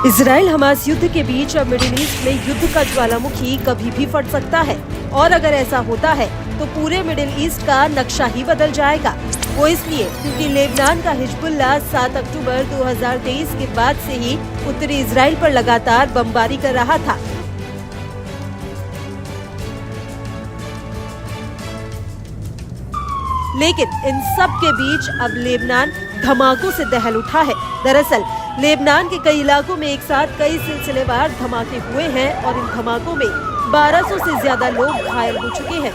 Israel Hamas युद्ध के बीच अब मिडिल ईस्ट में युद्ध का ज्वालामुखी कभी भी फट सकता है और अगर ऐसा होता है तो पूरे मिडिल ईस्ट का नक्शा ही बदल जाएगा। वो इसलिए क्योंकि लेबनान का हिजबुल्लाह 7 अक्टूबर 2023 के बाद से ही उत्तरी इजराइल पर लगातार बमबारी कर रहा था। लेकिन इन सब के बीच अब लेबनान धमाकों से दहल उठा है। दरअसल लेबनान के कई इलाकों में एक साथ कई सिलसिलेवार धमाके हुए हैं और इन धमाकों में 1200 से ज्यादा लोग घायल हो चुके हैं।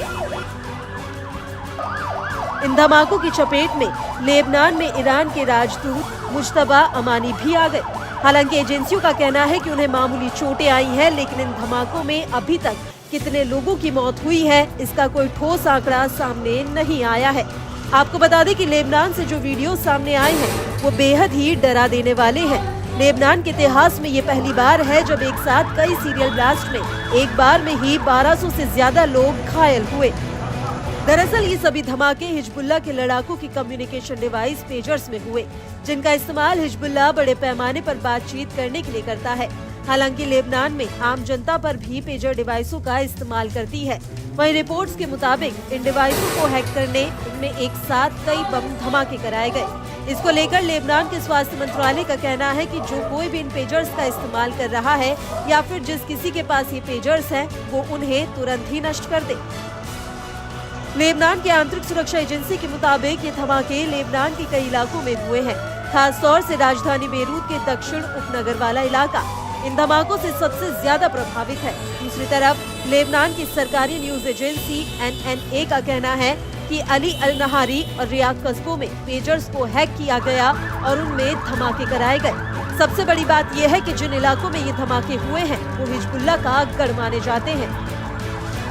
इन धमाकों की चपेट में लेबनान में ईरान के राजदूत मुज्तबा अमानी भी आ गए। हालांकि एजेंसियों का कहना है कि उन्हें मामूली चोटें आई हैं, लेकिन इन धमाकों में अभी तक कितने लोगों की मौत हुई है इसका कोई ठोस आंकड़ा सामने नहीं आया है। आपको बता दें कि लेबनान से जो वीडियो सामने आए हैं वो बेहद ही डरा देने वाले हैं। लेबनान के इतिहास में ये पहली बार है जब एक साथ कई सीरियल ब्लास्ट में एक बार में ही 1200 से ज्यादा लोग घायल हुए। दरअसल ये सभी धमाके हिजबुल्लाह के लड़ाकों की कम्युनिकेशन डिवाइस पेजर्स में हुए, जिनका इस्तेमाल हिजबुल्लाह बड़े पैमाने पर बातचीत करने के लिए करता है। हालांकि लेबनान में आम जनता पर भी पेजर डिवाइसों का इस्तेमाल करती है। वहीं रिपोर्ट्स के मुताबिक इन डिवाइसों को हैक करने इनमें एक साथ कई बम धमाके कराए गए। इसको लेकर लेबनान के स्वास्थ्य मंत्रालय का कहना है कि जो कोई भी इन पेजर्स का इस्तेमाल कर रहा है या फिर जिस किसी के पास ये पेजर्स हैं, वो उन्हें तुरंत ही नष्ट कर दे। लेबनान के आंतरिक सुरक्षा एजेंसी के मुताबिक ये धमाके लेबनान के कई इलाकों में हुए हैं, खास तौर से राजधानी बेरूत के दक्षिण उपनगर वाला इलाका इन धमाकों से सबसे ज्यादा प्रभावित है। दूसरी तरफ लेबनान की सरकारी न्यूज एजेंसी NNA का कहना है कि अली अल नहारी और रियाद कस्बों में पेजर्स को हैक किया गया और उनमें धमाके कराए गए। सबसे बड़ी बात यह है कि जिन इलाकों में ये धमाके हुए हैं वो हिजबुल्लाह का गढ़ माने जाते हैं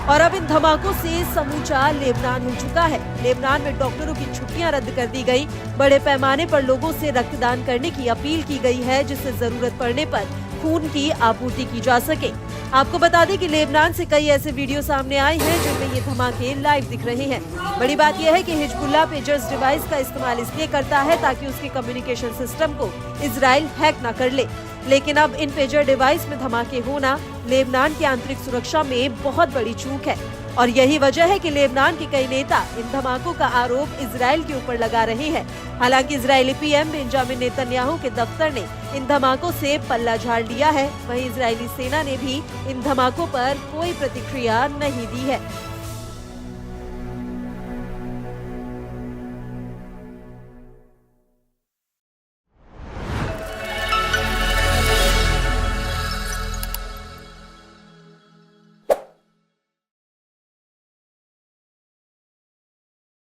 और अब इन धमाकों से समूचा लेबनान हिल चुका है। लेबनान में डॉक्टरों की छुट्टियां रद्द कर दी गई। बड़े पैमाने पर लोगों से रक्तदान करने की अपील की गई है, जिससे जरूरत पड़ने पर खून की आपूर्ति की जा सके। आपको बता दें कि लेबनान से कई ऐसे वीडियो सामने आए हैं जिनमें ये धमाके लाइव दिख रहे हैं। बड़ी बात यह है कि हिजबुल्लाह पेजर्स डिवाइस का इस्तेमाल इसलिए करता है ताकि उसके कम्युनिकेशन सिस्टम को इजराइल हैक न कर ले। लेकिन अब इन पेजर डिवाइस में धमाके होना लेबनान की आंतरिक सुरक्षा में बहुत बड़ी चूक है और यही वजह है कि लेबनान के कई नेता इन धमाकों का आरोप इजराइल के ऊपर लगा रहे हैं। हालांकि इजरायली PM बेंजामिन नेतन्याहू के दफ्तर ने इन धमाकों से पल्ला झाड़ लिया है। वहीं इजरायली सेना ने भी इन धमाकों पर कोई प्रतिक्रिया नहीं दी है।